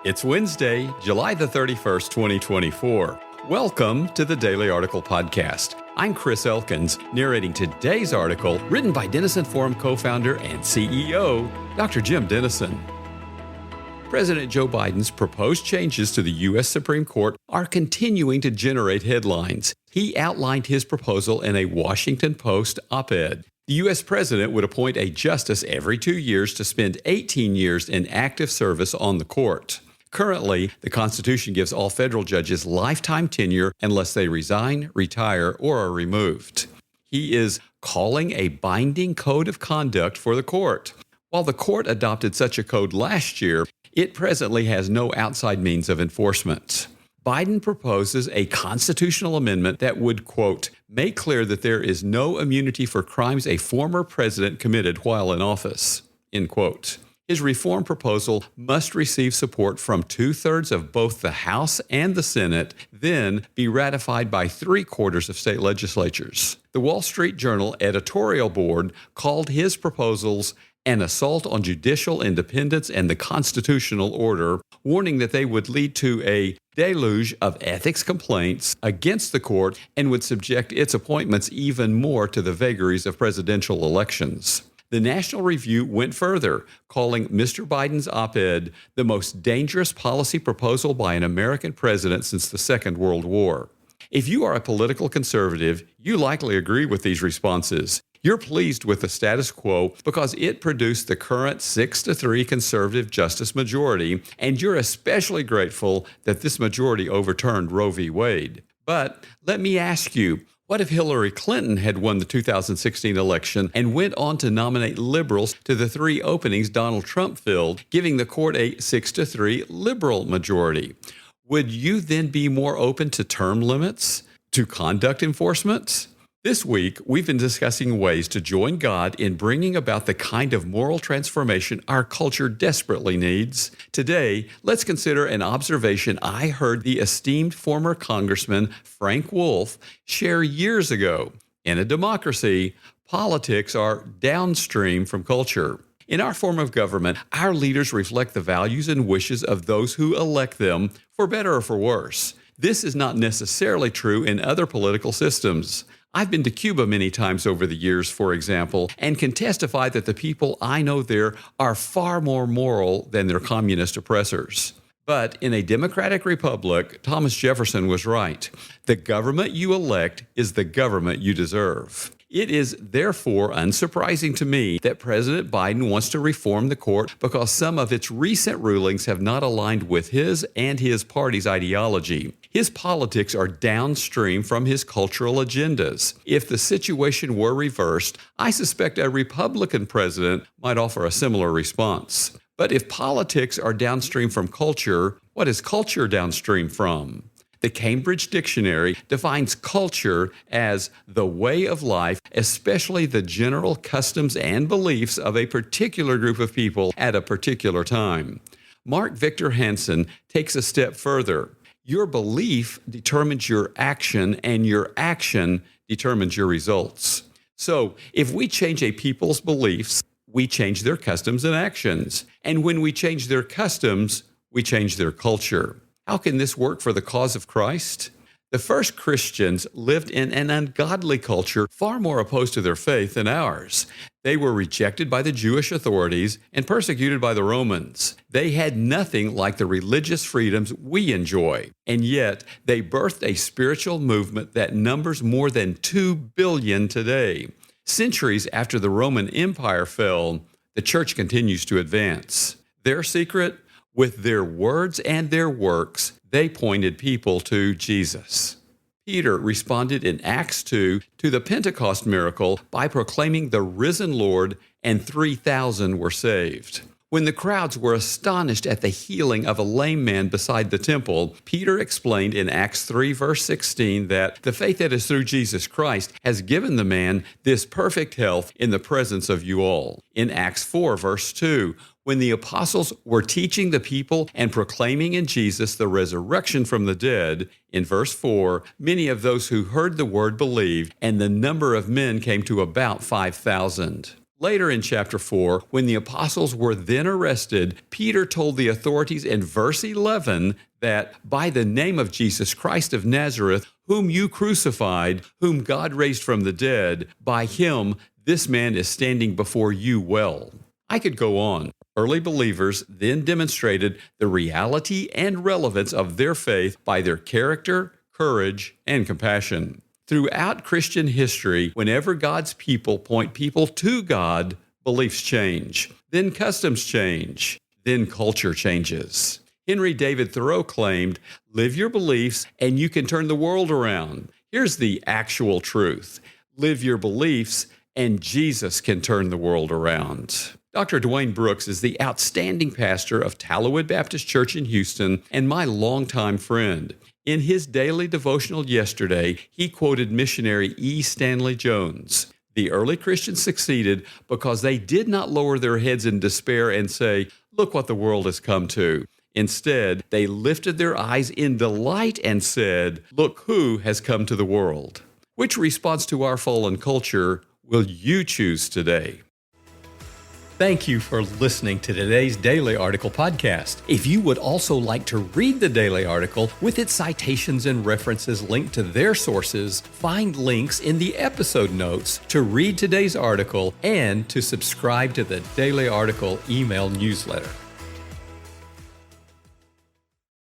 It's Wednesday, July the 31st, 2024. Welcome to the Daily Article Podcast. I'm Chris Elkins, narrating today's article written by Denison Forum co-founder and CEO, Dr. Jim Denison. President Joe Biden's proposed changes to the U.S. Supreme Court are continuing to generate headlines. He outlined his proposal in a Washington Post op-ed. The U.S. president would appoint a justice every 2 years to spend 18 years in active service on the court. Currently, the Constitution gives all federal judges lifetime tenure unless they resign, retire, or are removed. He is calling a binding code of conduct for the court. While the court adopted such a code last year, it presently has no outside means of enforcement. Biden proposes a constitutional amendment that would, quote, make clear that there is no immunity for crimes a former president committed while in office, end quote. His reform proposal must receive support from 2/3 of both the House and the Senate, then be ratified by 3/4 of state legislatures. The Wall Street Journal editorial board called his proposals an assault on judicial independence and the constitutional order, warning that they would lead to a deluge of ethics complaints against the court and would subject its appointments even more to the vagaries of presidential elections. The National Review went further, calling Mr. Biden's op-ed the most dangerous policy proposal by an American president since the Second World War. If you are a political conservative, you likely agree with these responses. You're pleased with the status quo because it produced the current 6-3 conservative justice majority, and you're especially grateful that this majority overturned Roe v. Wade. But let me ask you, what if Hillary Clinton had won the 2016 election and went on to nominate liberals to the 3 openings Donald Trump filled, giving the court a 6-3 liberal majority? Would you then be more open to term limits, to conduct enforcement? This week, we've been discussing ways to join God in bringing about the kind of moral transformation our culture desperately needs. Today, let's consider an observation I heard the esteemed former Congressman Frank Wolf share years ago. In a democracy, politics are downstream from culture. In our form of government, our leaders reflect the values and wishes of those who elect them, for better or for worse. This is not necessarily true in other political systems. I've been to Cuba many times over the years, for example, and can testify that the people I know there are far more moral than their communist oppressors. But in a democratic republic, Thomas Jefferson was right. The government you elect is the government you deserve. It is therefore unsurprising to me that President Biden wants to reform the court because some of its recent rulings have not aligned with his and his party's ideology. His politics are downstream from his cultural agendas. If the situation were reversed, I suspect a Republican president might offer a similar response. But if politics are downstream from culture, what is culture downstream from? The Cambridge Dictionary defines culture as the way of life, especially the general customs and beliefs of a particular group of people at a particular time. Mark Victor Hansen takes a step further. Your belief determines your action, and your action determines your results. So, if we change a people's beliefs, we change their customs and actions. And when we change their customs, we change their culture. How can this work for the cause of Christ? The first Christians lived in an ungodly culture far more opposed to their faith than ours. They were rejected by the Jewish authorities and persecuted by the Romans. They had nothing like the religious freedoms we enjoy, and yet they birthed a spiritual movement that numbers more than 2 billion today. Centuries after the Roman Empire fell, the church continues to advance. Their secret? With their words and their works, they pointed people to Jesus. Peter responded in Acts 2 to the Pentecost miracle by proclaiming the risen Lord, and 3,000 were saved. When the crowds were astonished at the healing of a lame man beside the temple, Peter explained in Acts 3, verse 16, that the faith that is through Jesus Christ has given the man this perfect health in the presence of you all. In Acts 4, verse 2, when the apostles were teaching the people and proclaiming in Jesus the resurrection from the dead, in verse 4, many of those who heard the word believed, and the number of men came to about 5,000. Later in chapter 4, when the apostles were then arrested, Peter told the authorities in verse 11 that by the name of Jesus Christ of Nazareth, whom you crucified, whom God raised from the dead, by him this man is standing before you well. I could go on. Early believers then demonstrated the reality and relevance of their faith by their character, courage, and compassion. Throughout Christian history, whenever God's people point people to God, beliefs change. Then customs change. Then culture changes. Henry David Thoreau claimed, "Live your beliefs and you can turn the world around." Here's the actual truth. Live your beliefs and Jesus can turn the world around. Dr. Dwayne Brooks is the outstanding pastor of Tallowood Baptist Church in Houston and my longtime friend. In his daily devotional yesterday, he quoted missionary E. Stanley Jones. The early Christians succeeded because they did not lower their heads in despair and say, "Look what the world has come to." Instead, they lifted their eyes in delight and said, "Look who has come to the world." Which response to our fallen culture will you choose today? Thank you for listening to today's Daily Article podcast. If you would also like to read the daily article with its citations and references linked to their sources, find links in the episode notes to read today's article and to subscribe to the Daily Article email newsletter.